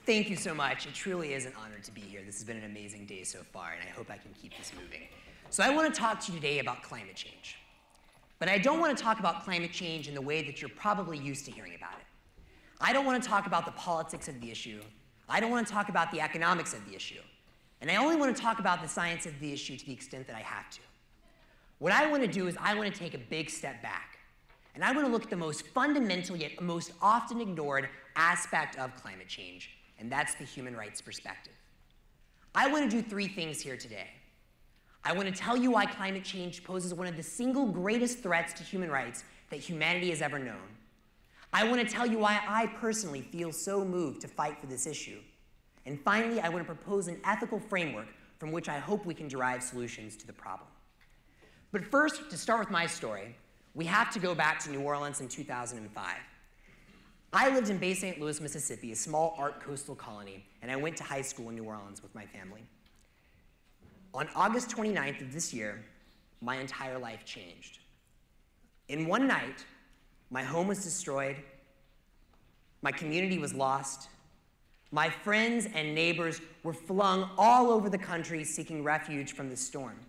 Thank you so much. It truly is an honor to be here. This has been an amazing day so far, and I hope I can keep this moving. So I want to talk to you today about climate change. But I don't want to talk about climate change in the way that you're probably used to hearing about it. I don't want to talk about the politics of the issue. I don't want to talk about the economics of the issue. And I only want to talk about the science of the issue to the extent that I have to. What I want to do is I want to take a big step back. And I want to look at the most fundamental yet most often ignored aspect of climate change, and that's the human rights perspective. I want to do three things here today. I want to tell you why climate change poses one of the single greatest threats to human rights that humanity has ever known. I want to tell you why I personally feel so moved to fight for this issue. And finally, I want to propose an ethical framework from which I hope we can derive solutions to the problem. But first, to start with my story, we have to go back to New Orleans in 2005. I lived in Bay St. Louis, Mississippi, a small art coastal colony, and I went to high school in New Orleans with my family. On August 29th of this year, my entire life changed. In one night, my home was destroyed, my community was lost, my friends and neighbors were flung all over the country seeking refuge from the storm.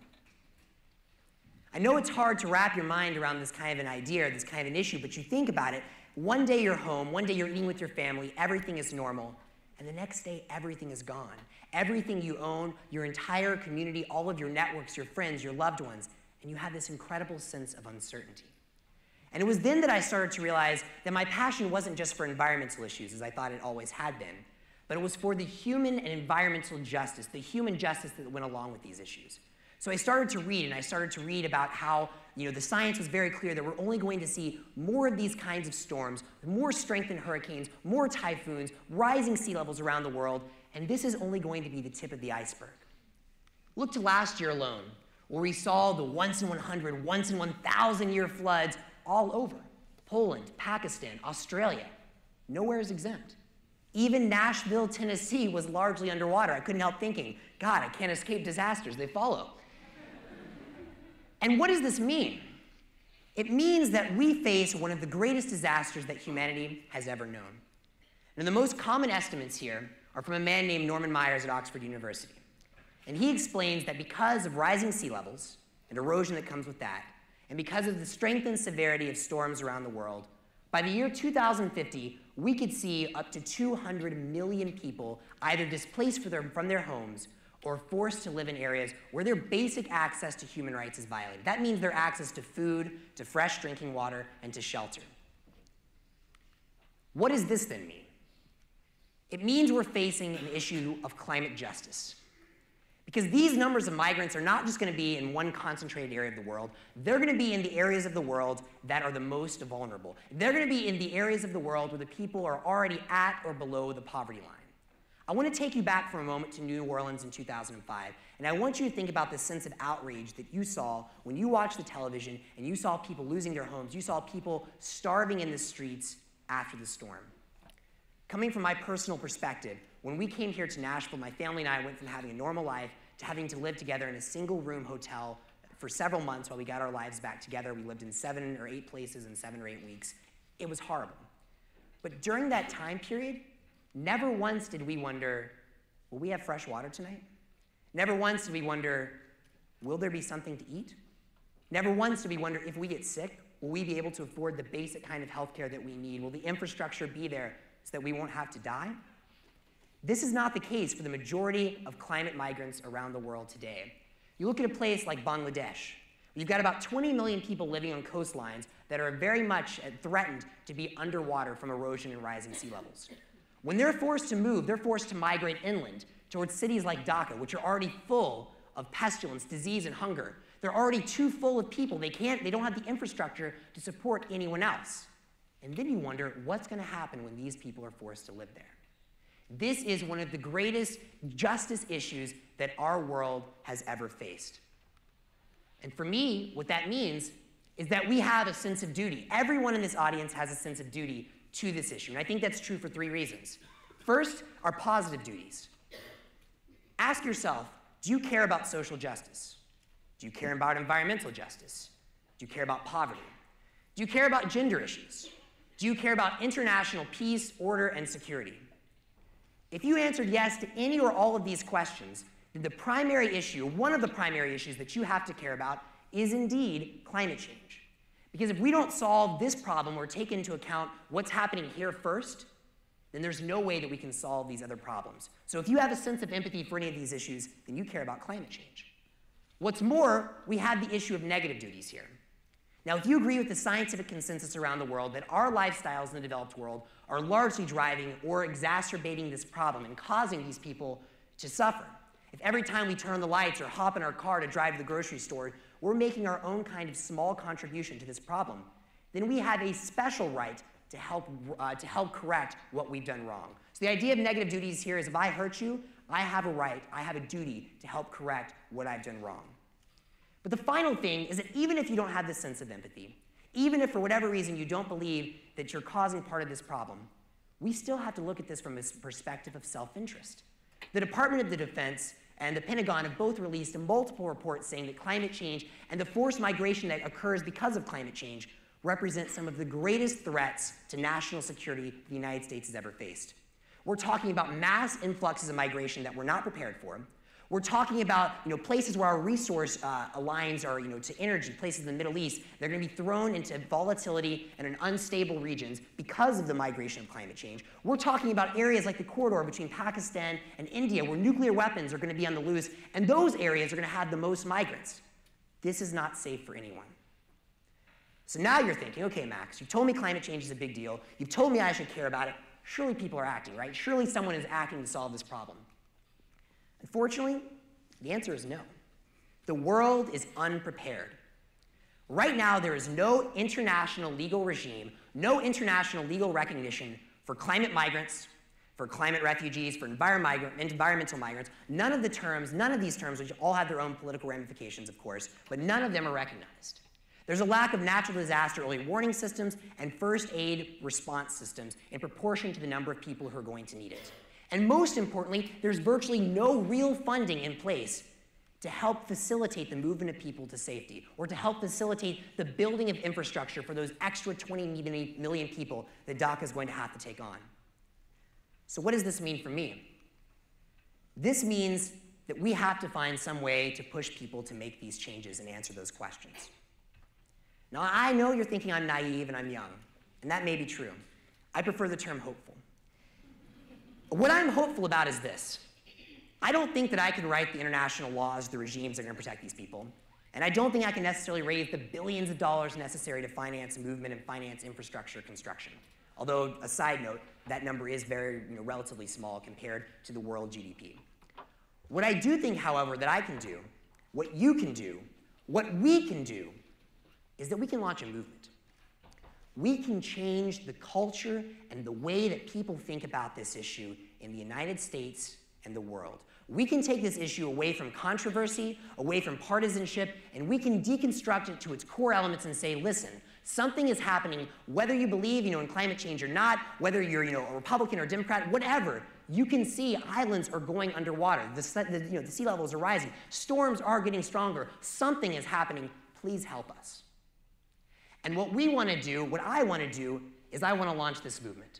I know it's hard to wrap your mind around this kind of an idea, this kind of an issue, but you think about it, one day you're home, one day you're eating with your family, everything is normal, and the next day everything is gone. Everything you own, your entire community, all of your networks, your friends, your loved ones, and you have this incredible sense of uncertainty. And it was then that I started to realize that my passion wasn't just for environmental issues, as I thought it always had been, but it was for the human and environmental justice, the human justice that went along with these issues. So I started to read, and I started to read about how the science was very clear that we're only going to see more of these kinds of storms, more strengthened hurricanes, more typhoons, rising sea levels around the world, and this is only going to be the tip of the iceberg. Look to last year alone, where we saw the once in 100, once in 1,000 year floods all over. Poland, Pakistan, Australia, nowhere is exempt. Even Nashville, Tennessee was largely underwater. I couldn't help thinking, God, I can't escape disasters, they follow. And what does this mean? It means that we face one of the greatest disasters that humanity has ever known. And the most common estimates here are from a man named Norman Myers at Oxford University. And he explains that because of rising sea levels and erosion that comes with that, and because of the strength and severity of storms around the world, by the year 2050, we could see up to 200 million people either displaced from their homes or forced to live in areas where their basic access to human rights is violated. That means their access to food, to fresh drinking water, and to shelter. What does this then mean? It means we're facing an issue of climate justice. Because these numbers of migrants are not just going to be in one concentrated area of the world. They're going to be in the areas of the world that are the most vulnerable. They're going to be in the areas of the world where the people are already at or below the poverty line. I want to take you back for a moment to New Orleans in 2005, and I want you to think about the sense of outrage that you saw when you watched the television and you saw people losing their homes, you saw people starving in the streets after the storm. Coming from my personal perspective, when we came here to Nashville, my family and I went from having a normal life to having to live together in a single-room hotel for several months while we got our lives back together. We lived in 7 or 8 places in 7 or 8 weeks. It was horrible. But during that time period, never once did we wonder, will we have fresh water tonight? Never once did we wonder, will there be something to eat? Never once did we wonder, if we get sick, will we be able to afford the basic kind of healthcare that we need? Will the infrastructure be there so that we won't have to die? This is not the case for the majority of climate migrants around the world today. You look at a place like Bangladesh. You've got about 20 million people living on coastlines that are very much threatened to be underwater from erosion and rising sea levels. When they're forced to move, they're forced to migrate inland towards cities like Dhaka, which are already full of pestilence, disease, and hunger. They're already too full of people. They don't have the infrastructure to support anyone else. And then you wonder, what's going to happen when these people are forced to live there? This is one of the greatest justice issues that our world has ever faced. And for me, what that means is that we have a sense of duty. Everyone in this audience has a sense of duty to this issue, and I think that's true for 3 reasons. First, our positive duties. Ask yourself, do you care about social justice? Do you care about environmental justice? Do you care about poverty? Do you care about gender issues? Do you care about international peace, order, and security? If you answered yes to any or all of these questions, then the primary issue, one of the primary issues that you have to care about is indeed climate change. Because if we don't solve this problem or take into account what's happening here first, then there's no way that we can solve these other problems. So if you have a sense of empathy for any of these issues, then you care about climate change. What's more, we have the issue of negative duties here. Now, if you agree with the scientific consensus around the world that our lifestyles in the developed world are largely driving or exacerbating this problem and causing these people to suffer, if every time we turn the lights or hop in our car to drive to the grocery store, we're making our own kind of small contribution to this problem, then we have a special right to help correct what we've done wrong. So the idea of negative duties here is if I hurt you, I have a right, I have a duty to help correct what I've done wrong. But the final thing is that even if you don't have this sense of empathy, even if for whatever reason you don't believe that you're causing part of this problem, we still have to look at this from a perspective of self-interest. The Department of the Defense and the Pentagon have both released multiple reports saying that climate change and the forced migration that occurs because of climate change represent some of the greatest threats to national security the United States has ever faced. We're talking about mass influxes of migration that we're not prepared for. We're talking about places where our resource lines are to energy, places in the Middle East. They're going to be thrown into volatility and in unstable regions because of the migration of climate change. We're talking about areas like the corridor between Pakistan and India where nuclear weapons are going to be on the loose, and those areas are going to have the most migrants. This is not safe for anyone. So now you're thinking, okay, Max, you've told me climate change is a big deal. You've told me I should care about it. Surely people are acting, right? Surely someone is acting to solve this problem. Unfortunately, the answer is no. The world is unprepared. Right now, there is no international legal regime, no international legal recognition for climate migrants, for climate refugees, for environmental migrants. None of these terms, which all have their own political ramifications, of course, but none of them are recognized. There's a lack of natural disaster early warning systems and first aid response systems in proportion to the number of people who are going to need it. And most importantly, there's virtually no real funding in place to help facilitate the movement of people to safety or to help facilitate the building of infrastructure for those extra 20 million people that DACA is going to have to take on. So what does this mean for me? This means that we have to find some way to push people to make these changes and answer those questions. Now, I know you're thinking I'm naive and I'm young, and that may be true. I prefer the term hopeful. What I'm hopeful about is this. I don't think that I can write the international laws, the regimes that are going to protect these people, and I don't think I can necessarily raise the billions of dollars necessary to finance movement and finance infrastructure construction. Although, a side note, that number is very relatively small compared to the world GDP. What I do think, however, that I can do, what you can do, what we can do, is that we can launch a movement. We can change the culture and the way that people think about this issue in the United States and the world. We can take this issue away from controversy, away from partisanship, and we can deconstruct it to its core elements and say, listen, something is happening, whether you believe in climate change or not, whether you're a Republican or Democrat, whatever. You can see islands are going underwater. The sea levels are rising. Storms are getting stronger. Something is happening. Please help us. And what we want to do, what I want to do, is I want to launch this movement.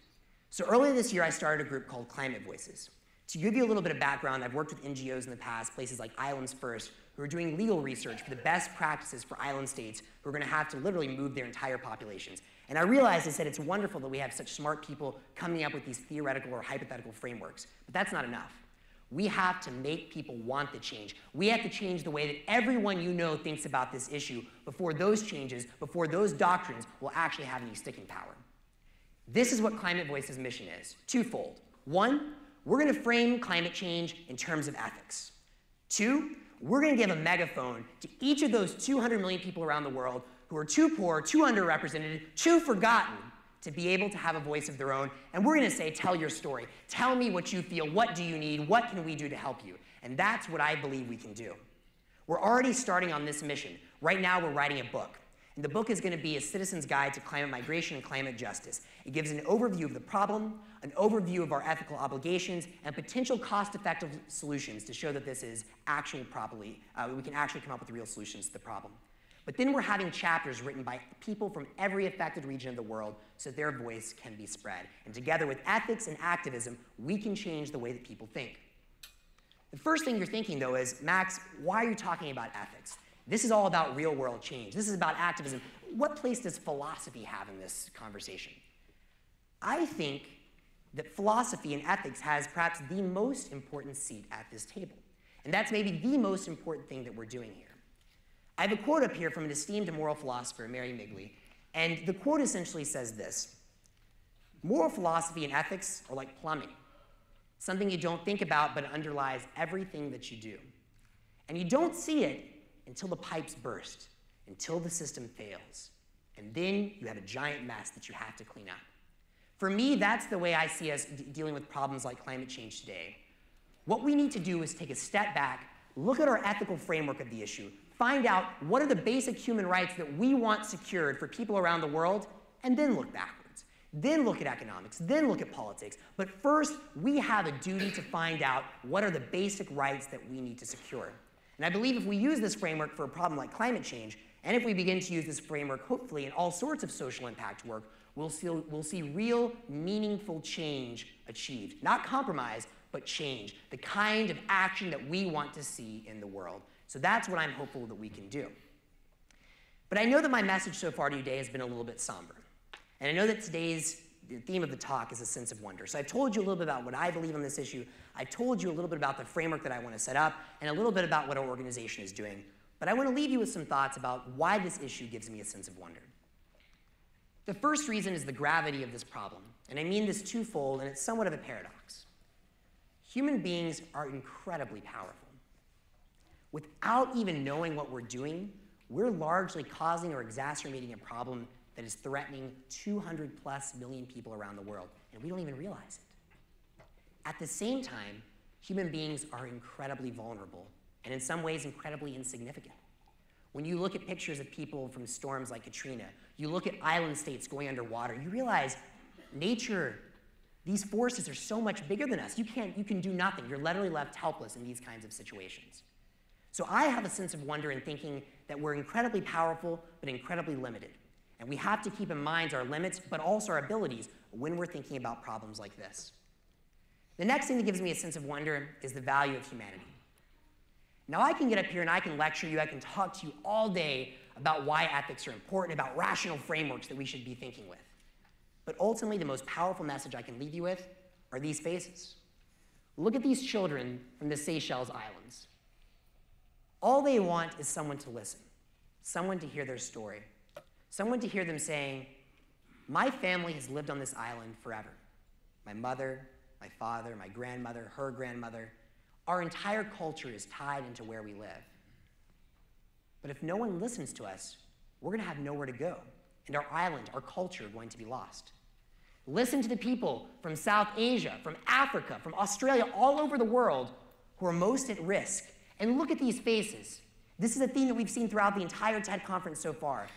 So earlier this year, I started a group called Climate Voices. To give you a little bit of background, I've worked with NGOs in the past, places like Islands First, who are doing legal research for the best practices for island states who are going to have to literally move their entire populations. And I realized, I said, it's wonderful that we have such smart people coming up with these theoretical or hypothetical frameworks. But that's not enough. We have to make people want the change. We have to change the way that everyone you know thinks about this issue before those changes, before those doctrines will actually have any sticking power. This is what Climate Voices' mission is, twofold. One, we're going to frame climate change in terms of ethics. Two, we're going to give a megaphone to each of those 200 million people around the world who are too poor, too underrepresented, too forgotten to be able to have a voice of their own. And we're going to say, tell your story. Tell me what you feel. What do you need? What can we do to help you? And that's what I believe we can do. We're already starting on this mission. Right now, we're writing a book. And the book is going to be a citizen's guide to climate migration and climate justice. It gives an overview of the problem, an overview of our ethical obligations, and potential cost-effective solutions to show that this is we can actually come up with real solutions to the problem. But then we're having chapters written by people from every affected region of the world so that their voice can be spread. And together with ethics and activism, we can change the way that people think. The first thing you're thinking, though, is, Max, why are you talking about ethics? This is all about real-world change. This is about activism. What place does philosophy have in this conversation? I think that philosophy and ethics has perhaps the most important seat at this table. And that's maybe the most important thing that we're doing here. I have a quote up here from an esteemed moral philosopher, Mary Migley, and the quote essentially says this: "Moral philosophy and ethics are like plumbing, something you don't think about but underlies everything that you do. And you don't see it until the pipes burst, until the system fails, and then you have a giant mess that you have to clean up." For me, that's the way I see us dealing with problems like climate change today. What we need to do is take a step back, look at our ethical framework of the issue, find out what are the basic human rights that we want secured for people around the world, and then look backwards. Then look at economics, then look at politics. But first, we have a duty to find out what are the basic rights that we need to secure. And I believe if we use this framework for a problem like climate change, and if we begin to use this framework, hopefully, in all sorts of social impact work, we'll see real, meaningful change achieved. Not compromise, but change. The kind of action that we want to see in the world. So that's what I'm hopeful that we can do. But I know that my message so far today has been a little bit somber. And I know that the theme of the talk is a sense of wonder. So I've told you a little bit about what I believe on this issue. I've told you a little bit about the framework that I want to set up, and a little bit about what our organization is doing. But I want to leave you with some thoughts about why this issue gives me a sense of wonder. The first reason is the gravity of this problem. And I mean this twofold, and it's somewhat of a paradox. Human beings are incredibly powerful. Without even knowing what we're doing, we're largely causing or exacerbating a problem that is threatening 200+ million people around the world, and we don't even realize it. At the same time, human beings are incredibly vulnerable, and in some ways incredibly insignificant. When you look at pictures of people from storms like Katrina, you look at island states going underwater, you realize nature, these forces are so much bigger than us. You can do nothing. You're literally left helpless in these kinds of situations. So I have a sense of wonder in thinking that we're incredibly powerful, but incredibly limited. And we have to keep in mind our limits, but also our abilities when we're thinking about problems like this. The next thing that gives me a sense of wonder is the value of humanity. Now I can get up here and I can lecture you, I can talk to you all day about why ethics are important, about rational frameworks that we should be thinking with. But ultimately, the most powerful message I can leave you with are these faces. Look at these children from the Seychelles Islands. All they want is someone to listen, someone to hear their story, someone to hear them saying, "My family has lived on this island forever. My mother, my father, my grandmother, her grandmother. Our entire culture is tied into where we live. But if no one listens to us, we're going to have nowhere to go, and our island, our culture, are going to be lost. Listen to the people from South Asia, from Africa, from Australia, all over the world who are most at risk. And look at these faces. This is a theme that we've seen throughout the entire TED conference so far.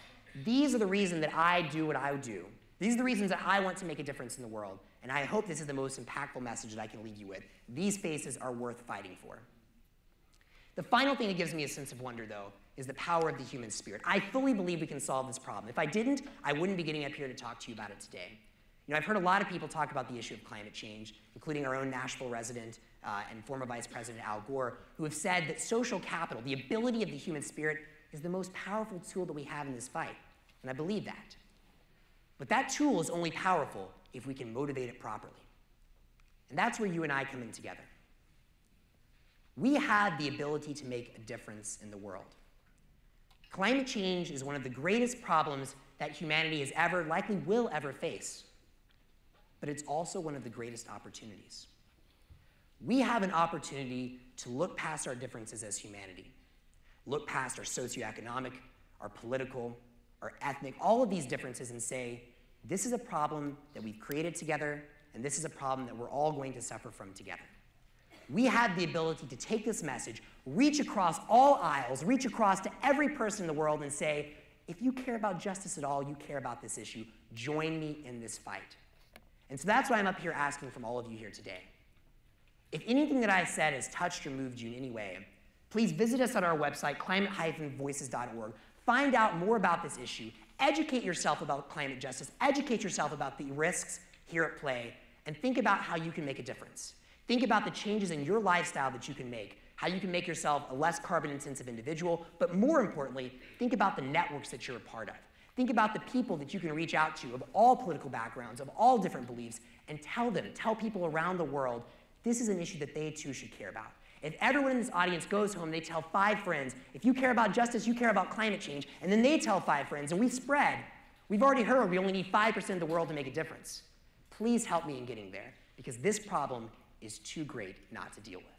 These are the reason that I do what I do. These are the reasons that I want to make a difference in the world. And I hope this is the most impactful message that I can leave you with. These faces are worth fighting for. The final thing that gives me a sense of wonder, though, is the power of the human spirit. I fully believe we can solve this problem. If I didn't, I wouldn't be getting up here to talk to you about it today. You know, I've heard a lot of people talk about the issue of climate change, including our own Nashville resident and former Vice President Al Gore, who have said that social capital, the ability of the human spirit, is the most powerful tool that we have in this fight. And I believe that. But that tool is only powerful if we can motivate it properly. And that's where you and I come in together. We have the ability to make a difference in the world. Climate change is one of the greatest problems that humanity has ever, likely will ever face. But it's also one of the greatest opportunities. We have an opportunity to look past our differences as humanity, look past our socioeconomic, our political, our ethnic, all of these differences, and say, this is a problem that we've created together, and this is a problem that we're all going to suffer from together. We have the ability to take this message, reach across all aisles, reach across to every person in the world and say, if you care about justice at all, you care about this issue, join me in this fight. And so that's why I'm up here asking from all of you here today. If anything that I said has touched or moved you in any way, please visit us at our website, climate-voices.org. Find out more about this issue. Educate yourself about climate justice. Educate yourself about the risks here at play, and think about how you can make a difference. Think about the changes in your lifestyle that you can make, how you can make yourself a less carbon-intensive individual, but more importantly, think about the networks that you're a part of. Think about the people that you can reach out to of all political backgrounds, of all different beliefs, and tell people around the world, this is an issue that they too should care about. If everyone in this audience goes home, they tell 5 friends, if you care about justice, you care about climate change, and then they tell 5 friends, and we spread, we've already heard we only need 5% of the world to make a difference. Please help me in getting there, because this problem is too great not to deal with.